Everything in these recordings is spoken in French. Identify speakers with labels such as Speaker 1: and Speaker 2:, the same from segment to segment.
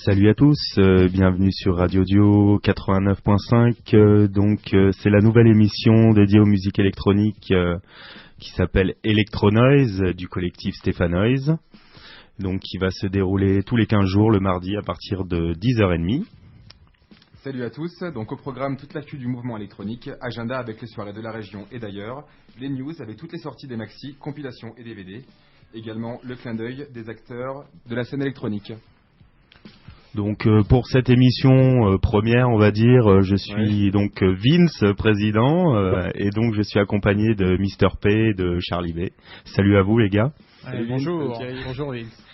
Speaker 1: Salut à tous, bienvenue sur Radio Dio 89.5. C'est la nouvelle émission dédiée aux musiques électroniques qui s'appelle Electronoise du collectif Stéphanoise. Donc qui va se dérouler tous les 15 jours le mardi à partir de 10h30.
Speaker 2: Salut à tous, donc au programme toute l'actu du mouvement électronique, agenda avec les soirées de la région et d'ailleurs, les news avec toutes les sorties des maxi, compilations et DVD, également le clin d'œil des acteurs de la scène électronique.
Speaker 1: Donc pour cette émission première, on va dire, je suis donc Vince, président, et donc je suis accompagné de Mister P et de Charlie B. Salut à vous les gars.
Speaker 3: Salut, bonjour. Bonjour Vince.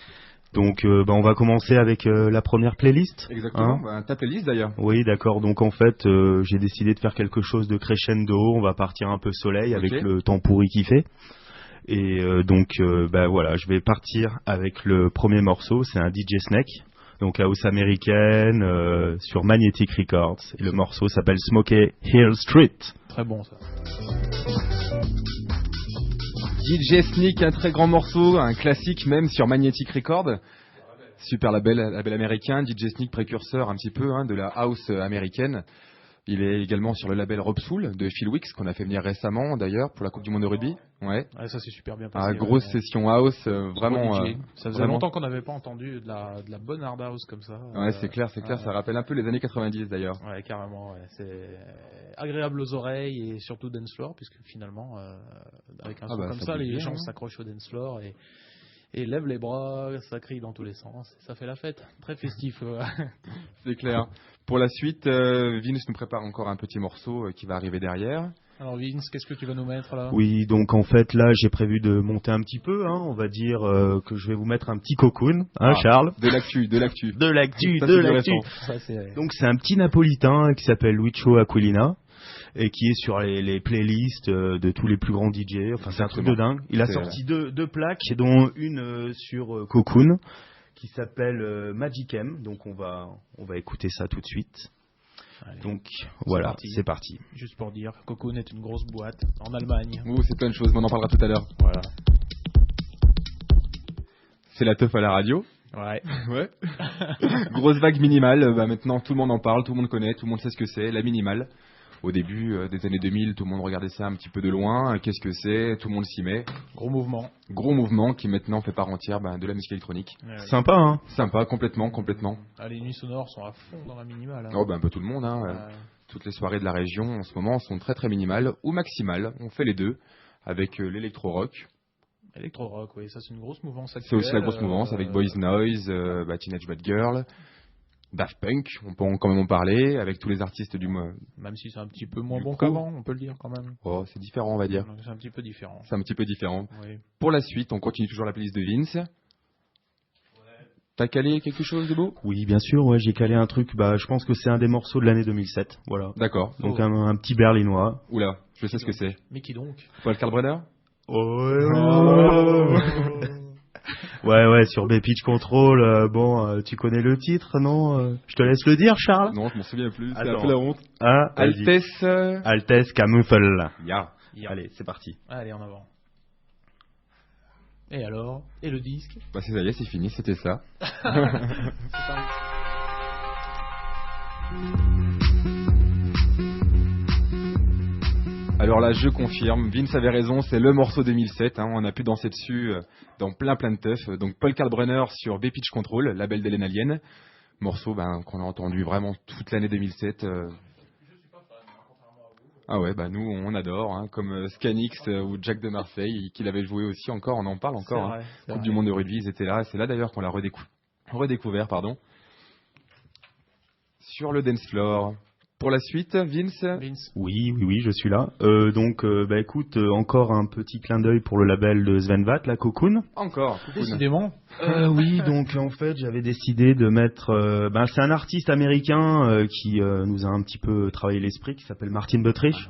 Speaker 1: Donc on va commencer avec la première playlist.
Speaker 2: Exactement, ta playlist d'ailleurs.
Speaker 1: Oui, d'accord. Donc en fait, j'ai décidé de faire quelque chose de crescendo. On va partir un peu soleil avec le temps pourri qu'il fait. Et donc voilà, je vais partir avec le premier morceau. C'est un DJ Snake, donc house américaine sur Magnetic Records. Et le morceau s'appelle Smoky Hill Street.
Speaker 3: Très bon ça.
Speaker 2: DJ Snake, un très grand morceau, un classique même sur Magnetic Records. Super label américain, DJ Snake précurseur un petit peu de la house américaine. Il est également sur le label Rob Soul de Phil Wicks qu'on a fait venir récemment d'ailleurs pour la Coupe du Monde de rugby. Ouais,
Speaker 3: ça c'est super bien passé.
Speaker 2: Grosse session house, vraiment.
Speaker 3: Ça faisait longtemps qu'on n'avait pas entendu de la bonne hard house comme ça.
Speaker 2: Ouais, c'est clair, ça rappelle un peu les années 90 d'ailleurs.
Speaker 3: Ouais, carrément. Ouais. C'est agréable aux oreilles et surtout dance floor puisque finalement avec un son comme ça, les gens s'accrochent au dance floor et lèvent les bras, ça crie dans tous les sens, ça fait la fête, très festif.
Speaker 2: C'est clair. Pour la suite, Vince nous prépare encore un petit morceau qui va arriver derrière.
Speaker 3: Alors Vince, qu'est-ce que tu vas nous mettre là ?
Speaker 1: Oui, donc en fait là j'ai prévu de monter un petit peu, on va dire que je vais vous mettre un petit cocoon, Charles.
Speaker 2: De l'actu.
Speaker 1: Donc c'est un petit napolitain qui s'appelle Lucio Aquilina et qui est sur les playlists de tous les plus grands DJ. Enfin c'est un truc de dingue. Il a sorti deux plaques, dont une sur Cocoon qui s'appelle Magic M. Donc on va écouter ça tout de suite.
Speaker 3: Allez,
Speaker 1: donc voilà, c'est parti.
Speaker 3: Juste pour dire, Cocoon est une grosse boîte en Allemagne.
Speaker 2: C'est plein de choses, mais on en parlera tout à l'heure.
Speaker 3: Voilà.
Speaker 2: C'est la teuf à la radio.
Speaker 3: Ouais.
Speaker 2: Grosse vague minimale, maintenant tout le monde en parle, tout le monde connaît, tout le monde sait ce que c'est, la minimale. Au début des années 2000, tout le monde regardait ça un petit peu de loin. Qu'est-ce que c'est ? Tout le monde s'y met.
Speaker 3: Gros mouvement
Speaker 2: qui maintenant fait part entière de la musique électronique.
Speaker 1: Ouais. Sympa,
Speaker 2: Sympa, complètement.
Speaker 3: Les nuits sonores sont à fond dans la minimale.
Speaker 2: Un peu tout le monde. Toutes les soirées de la région en ce moment sont très très minimales ou maximales. On fait les deux avec l'électro-rock.
Speaker 3: Électro-rock, oui, ça c'est une grosse mouvance actuelle.
Speaker 2: C'est aussi la grosse mouvance avec Boys Noise, Teenage Bad Girl. Daft Punk, on peut quand même en parler, avec tous les artistes du mois.
Speaker 3: Même si c'est un petit peu moins bon qu'avant, on peut le dire quand même.
Speaker 2: Oh, c'est différent, on va dire.
Speaker 3: C'est un petit peu différent.
Speaker 2: Oui. Pour la suite, on continue toujours la playlist de Vince. Ouais. T'as calé quelque chose de beau ?
Speaker 1: Oui, bien sûr, j'ai calé un truc, je pense que c'est un des morceaux de l'année 2007, voilà.
Speaker 2: D'accord.
Speaker 1: Donc un petit berlinois.
Speaker 2: Oula, je sais ce que c'est.
Speaker 3: Mais qui donc ?
Speaker 2: Paul Kalkbrenner ?
Speaker 1: Ouais, sur B-Pitch Control, tu connais le titre, non ? Je te laisse le dire, Charles ?
Speaker 2: Non, je m'en souviens plus, c'est un peu la honte.
Speaker 1: Altesse Camoufle.
Speaker 2: Ya.
Speaker 1: Allez, c'est parti.
Speaker 3: Allez, en avant. Et alors ? Et le disque ?
Speaker 2: Ça y est, c'est fini, c'était ça. Alors là, je confirme, Vince avait raison, c'est le morceau 2007, on a pu danser dessus dans plein de teufs. Donc Paul Kalkbrenner sur B-Pitch Control, label d'Hélène Alien, morceau qu'on a entendu vraiment toute l'année 2007.
Speaker 3: Je suis pas fan, contrairement à vous.
Speaker 2: Ah ouais, nous on adore, comme Scanix ou Jack de Marseille, qu'il avait joué aussi encore, on en parle encore. Coupe du monde de rugby, ils étaient là, c'est là d'ailleurs qu'on l'a redécouvert. Sur le dance floor. Pour la suite, Vince ?
Speaker 1: Oui, je suis là. Écoute, encore un petit clin d'œil pour le label de Sven Vath, la Cocoon.
Speaker 2: Encore, Cocoon.
Speaker 3: Décidément.
Speaker 1: Oui, donc en fait, j'avais décidé de mettre... c'est un artiste américain qui nous a un petit peu travaillé l'esprit, qui s'appelle Martin Buttrich.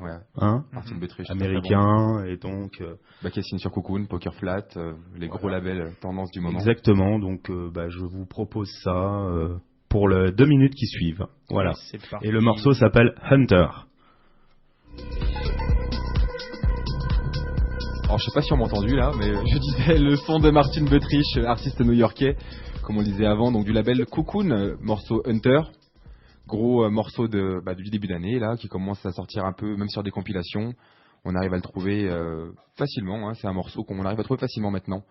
Speaker 2: Martin Buttrich.
Speaker 1: Américain, et donc...
Speaker 2: qui est signé sur Cocoon, Poker Flat, les gros labels tendance du moment.
Speaker 1: Exactement, donc je vous propose ça... pour les 2 minutes qui suivent. Voilà. Et le morceau s'appelle Hunter.
Speaker 2: Alors je sais pas si on m'a entendu là, mais je disais le son de Martin Buttrich, artiste new-yorkais, comme on le disait avant, donc du label Cocoon, morceau Hunter, gros morceau du début d'année là, qui commence à sortir un peu, même sur des compilations. On arrive à le trouver facilement, hein. C'est un morceau qu'on arrive à trouver facilement maintenant.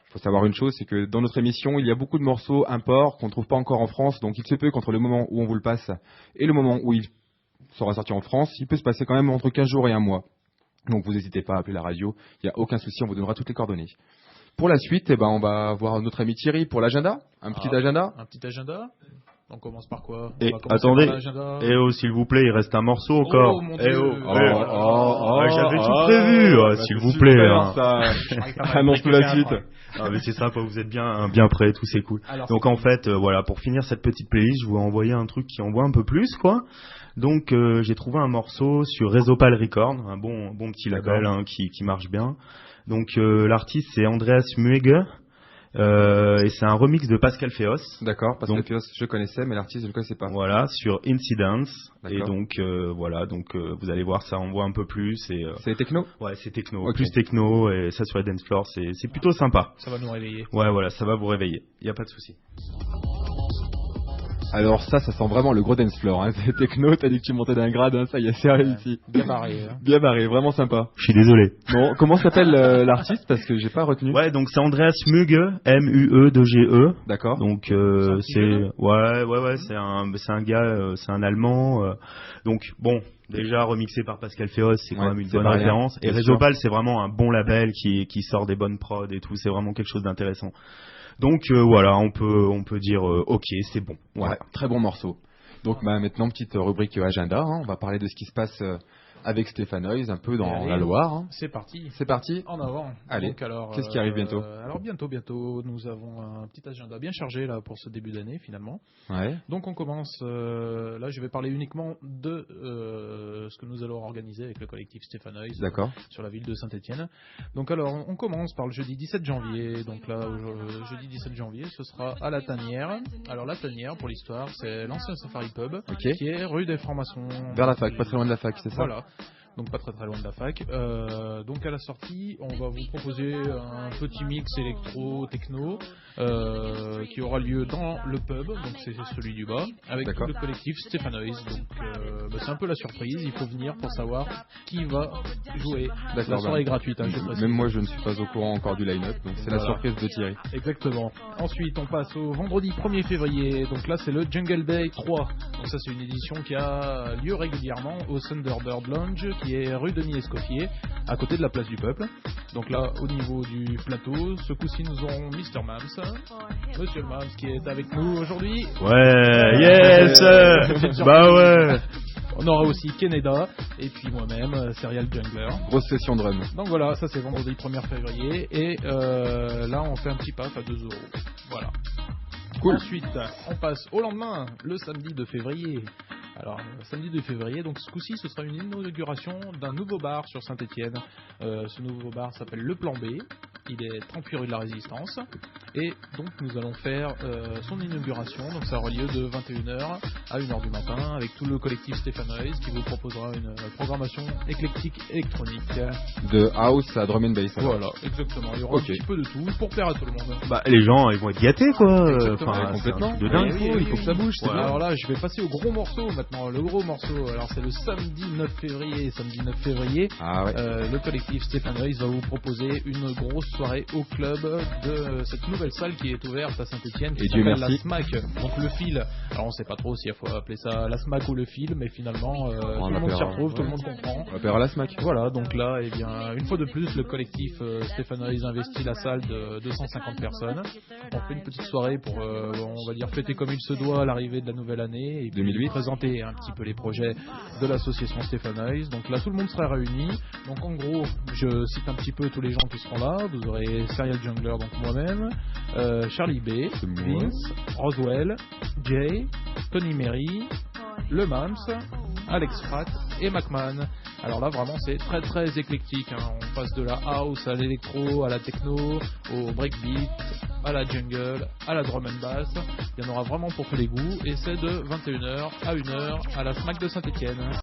Speaker 2: Il faut savoir une chose, c'est que dans notre émission, il y a beaucoup de morceaux imports qu'on ne trouve pas encore en France, donc il se peut qu'entre le moment où on vous le passe et le moment où il sera sorti en France, il peut se passer quand même entre 15 jours et un mois. Donc vous n'hésitez pas à appeler la radio, il n'y a aucun souci, on vous donnera toutes les coordonnées. Pour la suite, on va voir notre ami Thierry pour l'agenda. Un petit agenda.
Speaker 3: On commence par quoi?
Speaker 1: Et attendez, s'il vous plaît, il reste un morceau encore.
Speaker 3: Oh mon Dieu.
Speaker 1: J'avais tout prévu, s'il vous plaît.
Speaker 2: Annonce-nous la suite.
Speaker 1: Mais c'est sympa, vous êtes bien prêts, tout c'est cool. Alors, donc en fait, voilà, pour finir cette petite playlist, je vous ai envoyé un truc qui envoie un peu plus, quoi. Donc j'ai trouvé un morceau sur Resopal Records, un bon petit label qui marche bien. Donc l'artiste c'est Andreas Muege. Et c'est un remix de Pascal Féos.
Speaker 2: D'accord, Pascal Féos, je connaissais, mais l'artiste je ne connaissais pas.
Speaker 1: Voilà, sur Incidence. Et donc vous allez voir, ça envoie un peu plus.
Speaker 2: C'est techno.
Speaker 1: Ouais, c'est techno, okay. Plus techno, et ça sur la dance floor, c'est plutôt sympa.
Speaker 3: Ça va nous réveiller.
Speaker 1: Ouais, voilà, ça va vous réveiller. Il y a pas de souci.
Speaker 2: Alors ça sent vraiment le gros dance floor, hein. C'est techno, t'as dit que tu montais d'un grade, hein. Ça y est, c'est réussi.
Speaker 3: Bien barré. Hein.
Speaker 2: Bien barré, vraiment sympa.
Speaker 1: Je suis désolé.
Speaker 2: Bon, comment s'appelle l'artiste, parce que j'ai pas retenu.
Speaker 1: Ouais, donc c'est Andreas Muege, M-U-E-2-G-E.
Speaker 2: D'accord.
Speaker 1: Donc c'est un gars, c'est un Allemand. Donc bon, déjà remixé par Pascal Féos, c'est quand même une bonne référence. Et Resopal, c'est vraiment un bon label qui sort des bonnes prods et tout. C'est vraiment quelque chose d'intéressant. Donc voilà, on peut dire ok, c'est bon.
Speaker 2: Ouais, très bon morceau. Donc maintenant, petite rubrique agenda, hein. On va parler de ce qui se passe avec Stéphanoïs, un peu dans la Loire. Hein.
Speaker 3: C'est parti.
Speaker 2: C'est parti.
Speaker 3: En avant.
Speaker 2: Allez.
Speaker 3: Donc, alors,
Speaker 2: qu'est-ce qui arrive bientôt?
Speaker 3: Alors bientôt, nous avons un petit agenda bien chargé là pour ce début d'année finalement.
Speaker 2: Ouais.
Speaker 3: Donc on commence. Là, je vais parler uniquement de ce que nous allons organiser avec le collectif Stéphanoïs.
Speaker 2: D'accord.
Speaker 3: Sur la ville de Saint-Étienne. Donc alors, on commence par le jeudi 17 janvier. Donc là, jeudi 17 janvier, ce sera à la Tanière. Alors la Tanière, pour l'histoire, c'est l'ancien Safari Pub, qui est rue des Francs-Maçons.
Speaker 2: Vers la fac, pas très loin de la fac, c'est ça?
Speaker 3: Voilà. Donc pas très loin de la fac. Donc à la sortie, on va vous proposer un petit mix électro-techno qui aura lieu dans le pub, donc c'est celui du bas, avec le collectif Stéphanoïs. Donc c'est un peu la surprise, il faut venir pour savoir qui va jouer. La soirée est gratuite, hein,
Speaker 2: même moi je ne suis pas au courant encore du line-up, donc c'est la surprise de Thierry.
Speaker 3: Exactement. Ensuite on passe au vendredi 1er février, donc là c'est le Jungle Day 3. Donc ça c'est une édition qui a lieu régulièrement au Thunderbird Lounge, qui est rue Denis-Escoffier, à côté de la place du Peuple. Donc là, au niveau du plateau, ce coup-ci, nous aurons Mr. Mams, Monsieur Mams, qui est avec nous aujourd'hui.
Speaker 1: Ouais, yes. Bah ouais.
Speaker 3: On aura aussi Keneda, et puis moi-même, Serial Jungler.
Speaker 2: Grosse session drum.
Speaker 3: Donc voilà, ça c'est vendredi 1er février, et là, on fait un petit paf à 2 €. Voilà.
Speaker 2: Cool.
Speaker 3: Ensuite, on passe au lendemain, le samedi 2 février. Alors, samedi 2 février, donc ce coup-ci, ce sera une inauguration d'un nouveau bar sur Saint-Étienne. Ce nouveau bar s'appelle Le Plan B. Il est 38 rue de la Résistance. Et donc, nous allons faire son inauguration. Donc, ça aura lieu de 21h à 1h du matin avec tout le collectif Stéphanoïs qui vous proposera une programmation éclectique électronique.
Speaker 2: De house à drum and bass.
Speaker 3: Voilà, exactement. Il y aura un petit peu de tout pour plaire à tout le monde.
Speaker 1: Bah, les gens, ils vont être gâtés, quoi.
Speaker 2: Complètement.
Speaker 1: De dingue,
Speaker 3: il faut que ça bouge. Alors là, je vais passer au gros morceau maintenant. Le gros morceau, alors c'est le samedi 9 février. Le collectif Stéphanoïs va vous proposer une grosse soirée au club de cette nouvelle salle qui est ouverte à Saint-Étienne, qui s'appelle la SMAC. Donc le fil, alors on sait pas trop s'il faut appeler ça la SMAC ou le fil, mais finalement tout le monde s'y retrouve, tout le monde comprend.
Speaker 2: On appellera la SMAC.
Speaker 3: Voilà, donc là, eh bien, une fois de plus, le collectif Stéphanoïs investit la salle de 250 personnes. On fait une petite soirée pour, on va dire, fêter comme il se doit l'arrivée de la nouvelle année et
Speaker 2: 2008.
Speaker 3: Présenter un petit peu les projets de l'association Stéphanoïs. Donc là, tout le monde sera réuni. Donc en gros, je cite un petit peu tous les gens qui seront là. Vous aurez Serial Jungler, donc moi-même, Charlie B, Vince, Roswell, Jay, Tony Mary, Le Mams, Alex Pratt et McMahon. Alors là, vraiment, c'est très très éclectique, hein. On passe de la house à l'électro, à la techno, au breakbeat, à la jungle, à la drum and bass. Il y en aura vraiment pour tous les goûts. Et c'est de 21h à 1h à la SMAC de Saint-Étienne.